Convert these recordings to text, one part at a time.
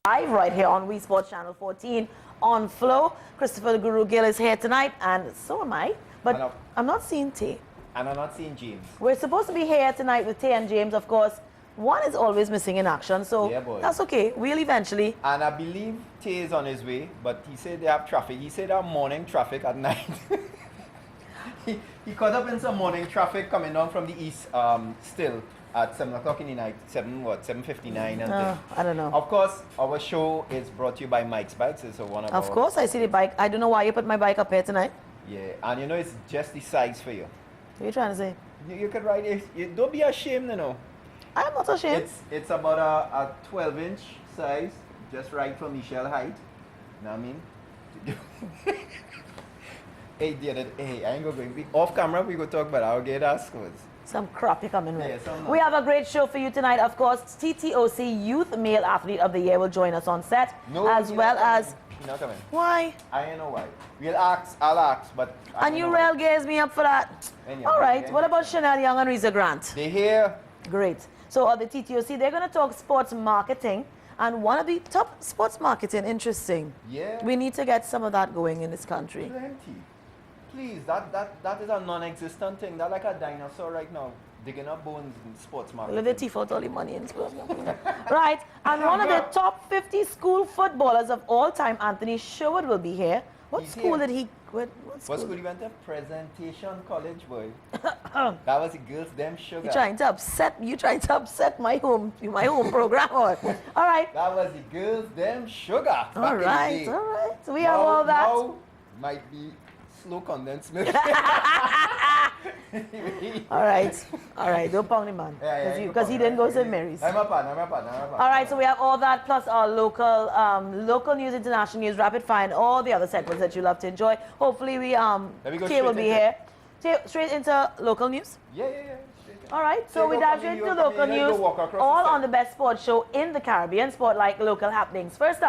Live right here on We Sports Channel 14 on Flow. Christopher the Guru Gill is here tonight, and so am I. But I'm not seeing Tay. And I'm not seeing James. We're supposed to be here tonight with Tay and James, of course. One is always missing in action, so yeah, boy. That's okay. We'll eventually. And I believe Tay is on his way, but he said they have traffic. He said they have morning traffic at night. he caught up in some morning traffic coming down from the east still at 7 o'clock in the night. 7:59 and I don't know. Of course, our show is brought to you by Mike's Bikes. It's one of Of course, I see the bike. I don't know why you put my bike up here tonight. Yeah, and you know it's just the size for you. What are you trying to say? You could ride it. Don't be ashamed, you know. I'm not ashamed. It's about a 12-inch size, just right for Michelle height. You know what I mean? Hey, I ain't gonna go off camera. We go talk about our get our scores. Some crap you're coming with. Yeah, we have a great show for you tonight. Of course, TTOC Youth Male Athlete of the Year will join us on set, as well as. You're not coming. Why? I don't know why. I'll ask, but. And you rail gaze me up for that. All right. What about Chanelle Young and Rheeza Grant? They're here. Great. So at the TTOC, they're going to talk sports marketing and one of the top sports marketing. Interesting. Yeah. We need to get some of that going in this country. Plenty. Please, that is a non-existent thing. That's like a dinosaur right now, digging up bones in sports marketing. Well, they thief out all the money in sports marketing. Right. And one of the top 50 school footballers of all time, Anthony Sherwood, will be here. What school did he quit? What school he went to? Presentation College, boy. That was the girls, them sugar. You trying to upset my home program. All right. That was the girls, them sugar. All right. So we have all that. Now might be slow condensed milk. All right. Don't pound him, man. Because he didn't go to St. Mary's. I'm up. All right, so we have all that plus our local news, international news, rapid fire, and all the other segments that you love to enjoy. Hopefully, Kay will be here. Straight into local news? Yeah. All right, so we dive straight into local news, all on the best sports show in the Caribbean, Sportlight Local Happenings. First,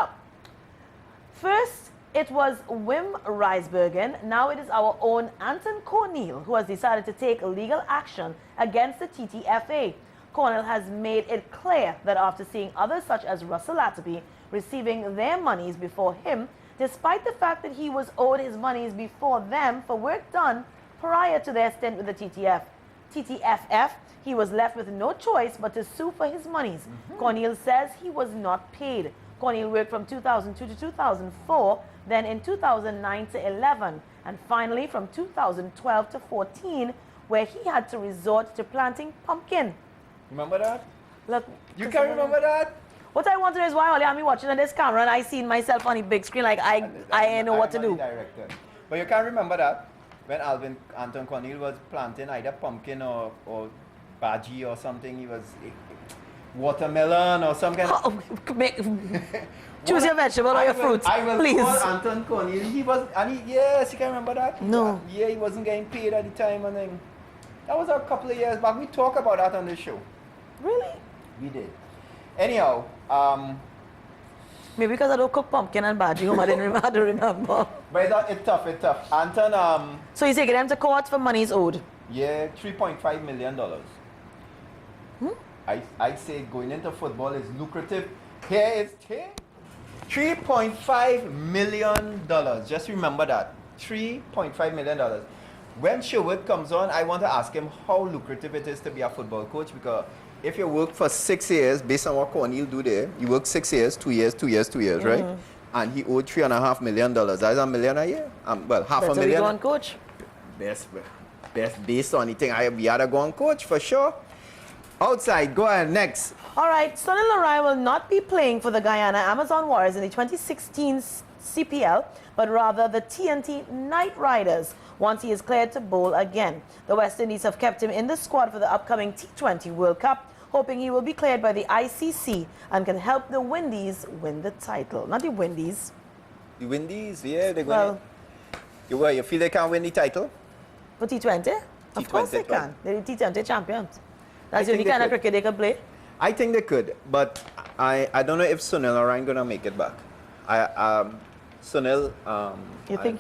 it was Wim Reisbergen. Now it is our own Anton Cornell who has decided to take legal action against the TTFA. Cornell has made it clear that after seeing others such as Russell Latterby receiving their monies before him, despite the fact that he was owed his monies before them for work done prior to their stint with the TTFF, he was left with no choice but to sue for his monies. Cornell says he was not paid. Cornell worked from 2002 to 2004, then in 2009 to 11, and finally from 2012 to 14, where he had to resort to planting pumpkin. Remember that? Look, you can't remember that? What I want to know is why only I'm watching on this camera and I seen myself on the big screen like I know what to do. Director. But you can't remember that when Anton Cornell was planting either pumpkin or bhaji or something. He was watermelon or some kind of. Choose your vegetable or your fruit, please. Call Anton Cornell. Yes, you can remember that? No. Yeah, he wasn't getting paid at the time, and then that was a couple of years back. We talked about that on the show. Really? We did. Anyhow, maybe because I don't cook pumpkin and bhaji home, I didn't remember. But it's tough. Anton, so he's taking them to court for monies owed? Yeah, $3.5 million. I say going into football is lucrative. Here is $3.5 million. Just remember that. $3.5 million. When Sherwood comes on, I want to ask him how lucrative it is to be a football coach, because if you work for 6 years, based on what Cornell do there, you work 6 years, 2 years, right? And he owed $3.5 million. That's $1 million a year. Well, half a million. So we go on coach? Best based on anything. We had to go on coach for sure. Outside, go ahead, next. All right, Sonny Larai will not be playing for the Guyana Amazon Warriors in the 2016 CPL, but rather the TNT Knight Riders once he is cleared to bowl again. The West Indies have kept him in the squad for the upcoming T20 World Cup, hoping he will be cleared by the ICC and can help the Windies win the title. Not the Windies. The Windies, yeah, they're going to... You feel they can't win the title? For T20? Of course they can. They're the T20 champions. That's the only kind of cricket they can play. I think they could, but I don't know if Sunil or Ryan gonna make it back. Sunil. You think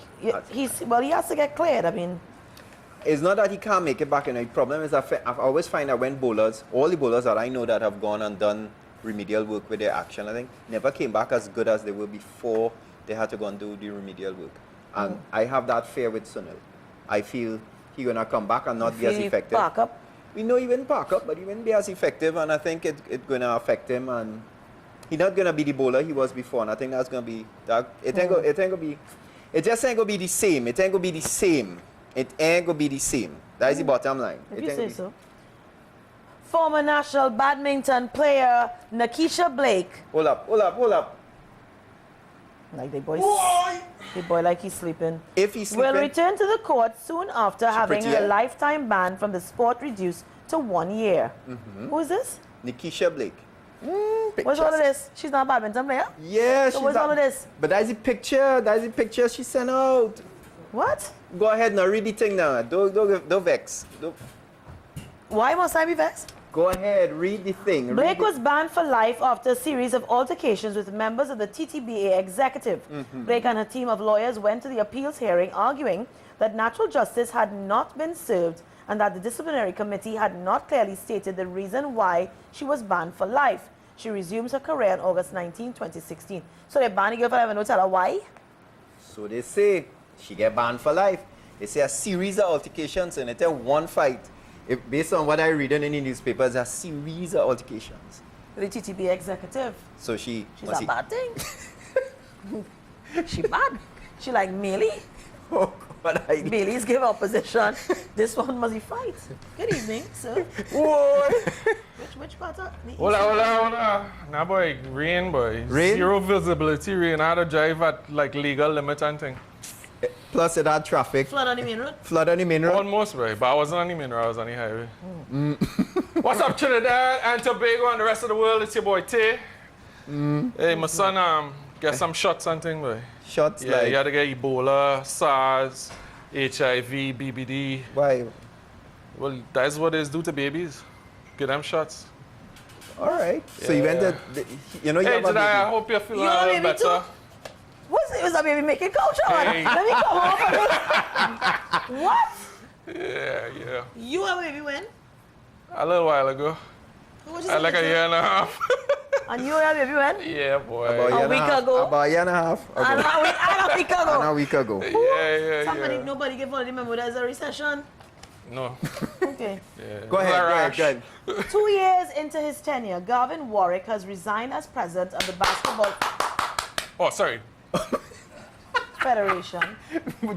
he has to get cleared? I mean, it's not that he can't make it back. The problem is I've always find that when bowlers, all the bowlers that I know that have gone and done remedial work with their action, I think, never came back as good as they were before they had to go and do the remedial work. And I have that fear with Chanelle. I feel he's going to come back and not be as effective. Park up? We know he won't park up, but he won't be as effective, and I think it's going to affect him, and he's not going to be the bowler he was before, and I think that's going to be, it just ain't going to be the same. It ain't going to be the same. It ain't going to be the same. That is the bottom line. If you say so. Former national badminton player Nakisha Blake. Hold up. Like the boy like he's sleeping. If he's sleeping. Will return to the court soon after having her lifetime ban from the sport reduced to 1 year. Who is this? Nakisha Blake. What's all of this? She's not a badminton player? Yeah, so what's all of this? But that's the picture she sent out. What? Go ahead now, read the thing now. Don't vex. Why must I be vexed? Go ahead, read the thing. Blake was banned for life after a series of altercations with members of the TTBA executive. Blake and her team of lawyers went to the appeals hearing arguing that natural justice had not been served and that the disciplinary committee had not clearly stated the reason why she was banned for life. She resumes her career on August 19, 2016. So they banned the girl for life and no tell her why? So they say she get banned for life. They say a series of altercations and it's one fight. Based on what I read in the newspapers, a series of altercations. The TTB executive. So she's a bad thing. She bad. She like Mealy. Oh God, Mealy's give opposition. This one must be fight. Good evening, sir. Boy. Which part of the Hola. Nah boy, rain boy. Rain? Zero visibility rain. I had to drive at like legal limit and thing. Plus it had traffic. Flood on the main road? Flood on the main road? Almost, boy. But I wasn't on the main road, I was on the highway. What's up, Trinidad and Tobago and the rest of the world? It's your boy Tay. Hey, my son get some shots and thing, boy. Shots Yeah, like... you had to get Ebola, SARS, HIV, BBD. Why? Well, that's what they do to babies. Get them shots. All right. So you went to... you Hey, have a baby. I hope you're feeling You a have a little baby too? better. Was that baby making culture? Hey. Let me come over. What? Yeah. You have a baby when? A little while ago. What you Like a year and a half. And you have a baby when? Yeah, boy. About A week ago? About a year and a half ago. And a week ago. And a week ago. Yeah. Nobody give all the memo there's a recession? No. Okay. Yeah. Go ahead. 2 years into his tenure, Gavin Warwick has resigned as president of the Basketball Oh, sorry. Federation.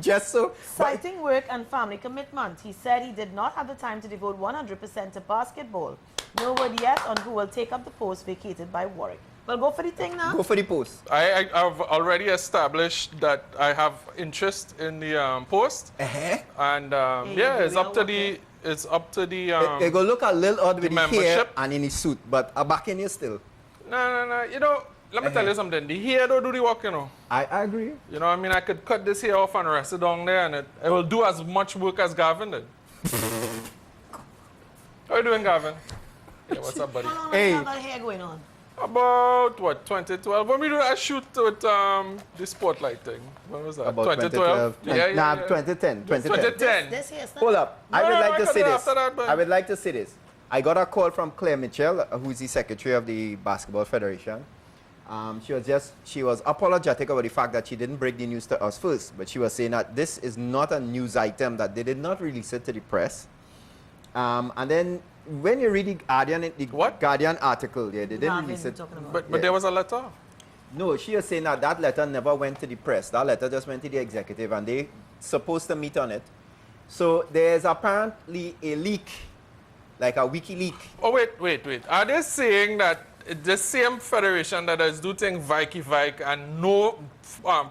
Just so... Citing work and family commitment, he said he did not have the time to devote 100% to basketball. No word yet on who will take up the post vacated by Warwick. Well, go for the thing now. Go for the post. I've already established that I have interest in the post. And it's up to the... It's up to the... They go look a little odd with the hair membership. and in his suit, but a back in here still. No. You know, let me tell you something. The hair don't do the work, you know. I agree. You know what I mean? I could cut this hair off and rest it down there and it will do as much work as Gavin did. How you doing, Gavin? Yeah, what's up, buddy? How long Hey. have you got hair going on? About, 2012? When we do that shoot with the Sportlight thing. When was that? About 2012. Yeah. Nah, 2010. 2010. This hair style? Hold up. I would like to say this. after that, but- I would like to say this. I got a call from Claire Mitchell, who's the secretary of the Basketball Federation. She was apologetic about the fact that she didn't break the news to us first, but she was saying that this is not a news item, that they did not release it to the press. And then when you read the Guardian article, they didn't release it. But there was a letter. No, she was saying that letter never went to the press. That letter just went to the executive, and they supposed to meet on it. So there's apparently a leak, like a wiki leak. Oh, wait. Are they saying that the same federation that is do things Vike and no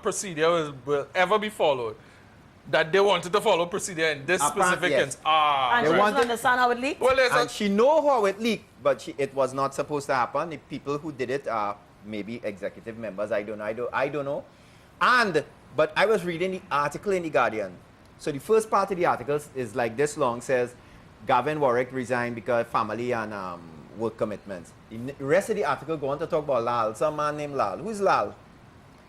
procedure will ever be followed, that they wanted to follow procedure in this specific yes. instance? And she doesn't understand how it leaked? Well, And she know how it leaked, but it was not supposed to happen. The people who did it are maybe executive members. I don't know. But I was reading the article in the Guardian. So the first part of the article is like this long, says Gavin Warwick resigned because family and work commitments. The rest of the article go on to talk about Lal, some man named Lal. Who's Lal?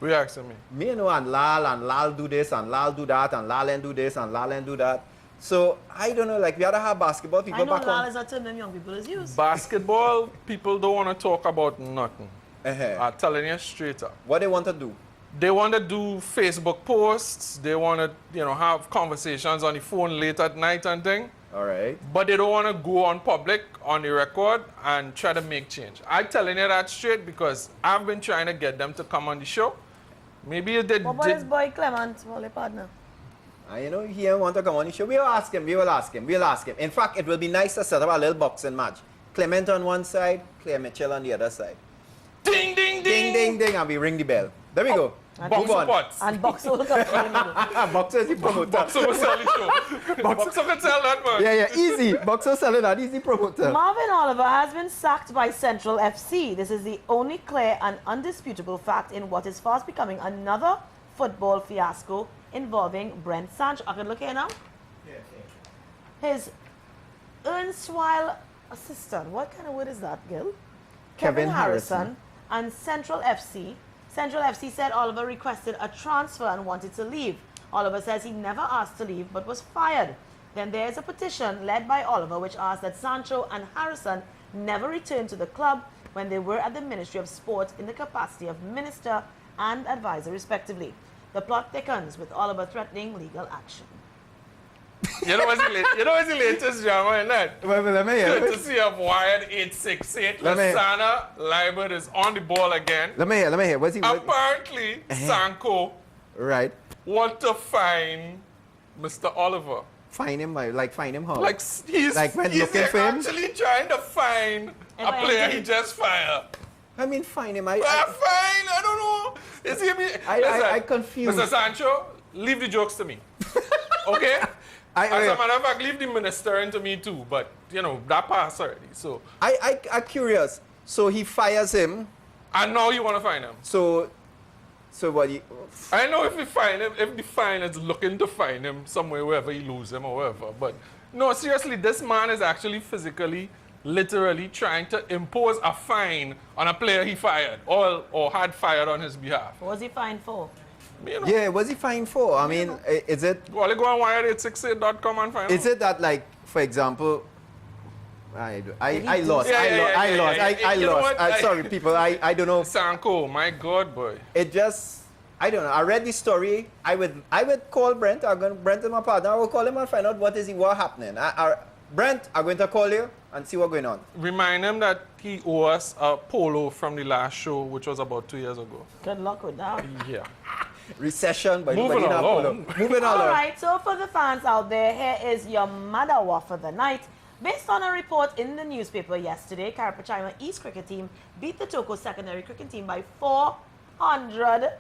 We asking me. Me, you know, and Lal do this, and Lal do that, and Lal and do this, and Lal and do that. So I don't know, like we had to have basketball people I know back Lal on. is a term them young people is used. Basketball, people don't want to talk about nothing. Uh-huh. I'm telling you straight up. What they want to do? They want to do Facebook posts. They want to, have conversations on the phone late at night and thing. All right. But they don't want to go on public, on the record, and try to make change. I'm telling you that straight because I've been trying to get them to come on the show. Maybe they What about his boy Clement, volley partner? He want to come on the show. We will ask him. In fact, it will be nice to set up a little boxing match. Clement on one side, Claire Mitchell on the other side. Ding, ding, Ding, ding. ding, ding, and we ring the bell. There we go. Move on. Pots. And Boxer will come through the middle. Boxer is the promoter. Boxer will sell the show. Boxer can sell that, man. Yeah, easy. Boxer selling that, easy promoter. Marvin Oliver has been sacked by Central FC. This is the only clear and undisputable fact in what is fast becoming another football fiasco involving Brent Sancho. I can look here now. His erstwhile assistant, what kind of word is that, Gill? Kevin Harrison. And Central FC. Central FC said Oliver requested a transfer and wanted to leave. Oliver says he never asked to leave but was fired. Then there is a petition led by Oliver which asks that Sancho and Harrison never return to the club when they were at the Ministry of Sport in the capacity of minister and advisor respectively. The plot thickens with Oliver threatening legal action. You know what's the latest drama in that? Let me hear. Courtesy of Wired 868, Lasana Libert is on the ball again. Let me hear. What's he? Apparently, Sanko Right. want to fine Mr. Oliver. Fine him, fine him how? Like he's when looking for him? actually trying to find a player he just fired. I mean, fine him. Fine, I don't know. Is he? I confused. Mr. Sancho, leave the jokes to me. Okay? As a matter of fact, leave the ministering to me too. But that passed already. So I'm curious. So he fires him. and now you want to find him. So what? I know if the fine is looking to find him somewhere, wherever he lose him or wherever. But no, seriously, this man is actually physically, literally trying to impose a fine on a player he fired or had fired on his behalf. What was he fined for? Yeah, what's he fined for? I mean, is it? Well, you go on wire868.com and find out. Is it that, like, for example, I lost. You know what? Sorry, people. I don't know. Sanko, my God, boy. It just, I don't know. I read the story. I would call Brent. Brent is my partner. I will call him and find out what happening. Brent, I'm going to call you and see what's going on. Remind him that he owes us a polo from the last show, which was about 2 years ago. Good luck with that. Yeah. Recession, but Moving along. Moving All along. right, so for the fans out there, here is your Madawa for the night. Based on a report in the newspaper yesterday, Carapachima East cricket team beat the Toko secondary cricket team by 400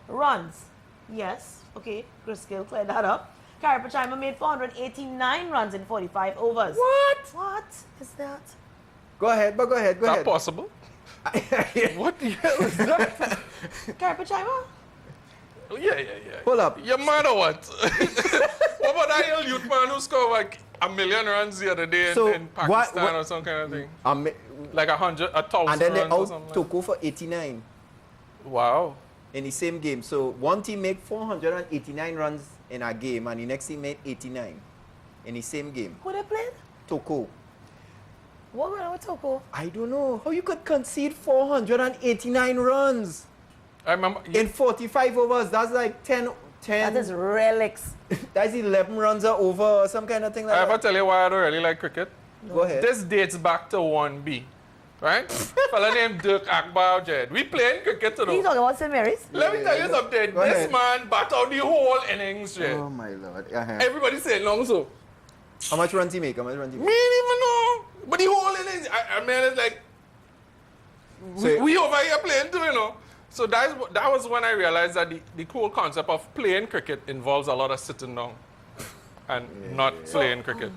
runs. Yes, okay, Chris Gill cleared that up. Carapachima made 489 runs in 45 overs. What is that? Go ahead. Is that possible? What the hell is that? Carapachima? Yeah. Hold up. You're mad or what? What about that young youth man who scored like 1,000,000 runs the other day in Pakistan or some kind of thing? Like 1,000 And then they runs or out something. Toko for 89 Wow. in the same game. So one team made 489 runs in a game, and the next team made 89 in the same game. Who they played? Toko. What were with Toko? I don't know how you could concede 489 runs I remember. in 45 overs. That's like 10. That is relics. That's 11 runs are over or some kind of thing like I ever that. tell you why I don't really like cricket? Go ahead. This dates back to 1B, right? Fella named Dirk Akbar Jed. We playing cricket You today. talking about St. Mary's? Let me tell you something. Go This ahead. man bat out the whole innings, Jed. Oh my lord. Uh-huh. Everybody say it long so. How much runs he make? Me didn't even know. But the whole innings, I mean, it's like, So- we over here playing too, So that was when I realized that the whole concept of playing cricket involves a lot of sitting down and not playing cricket.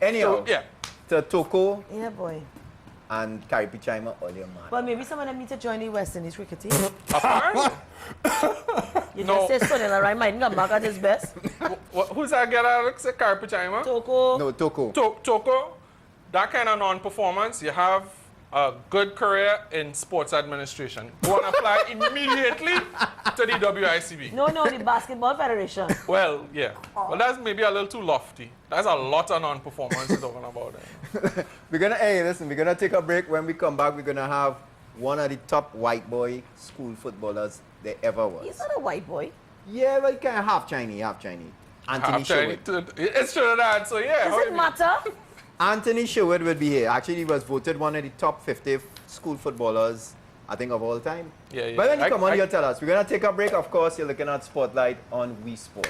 Anyhow, Yeah. to Toko Yeah, boy. and Carapachima, all your man. Well, maybe some of them need to join the West Indies cricket team. Apparently. You No. just say Sonila, right? Might come back at his best. Who's that guy that say Carapachima? Toko. No, Toko. Toko, that kind of non-performance, you have a good career in sports administration. Go and apply immediately to the WICB. No, the Basketball Federation. Well, yeah. Well, that's maybe a little too lofty. That's a lot of non-performance you're talking about. We're gonna take a break. When we come back, we're gonna have one of the top white boy school footballers there ever was. He's not a white boy. Yeah, but kind of half Chinese. Anthony Sherwood. It's Trinidad, so yeah. Does it matter? Anthony Sherwood will be here. Actually, he was voted one of the top 50 school footballers, I think, of all time. Yeah. But when you come on, you'll tell us. We're going to take a break. Of course, you're looking at Spotlight on We Sport.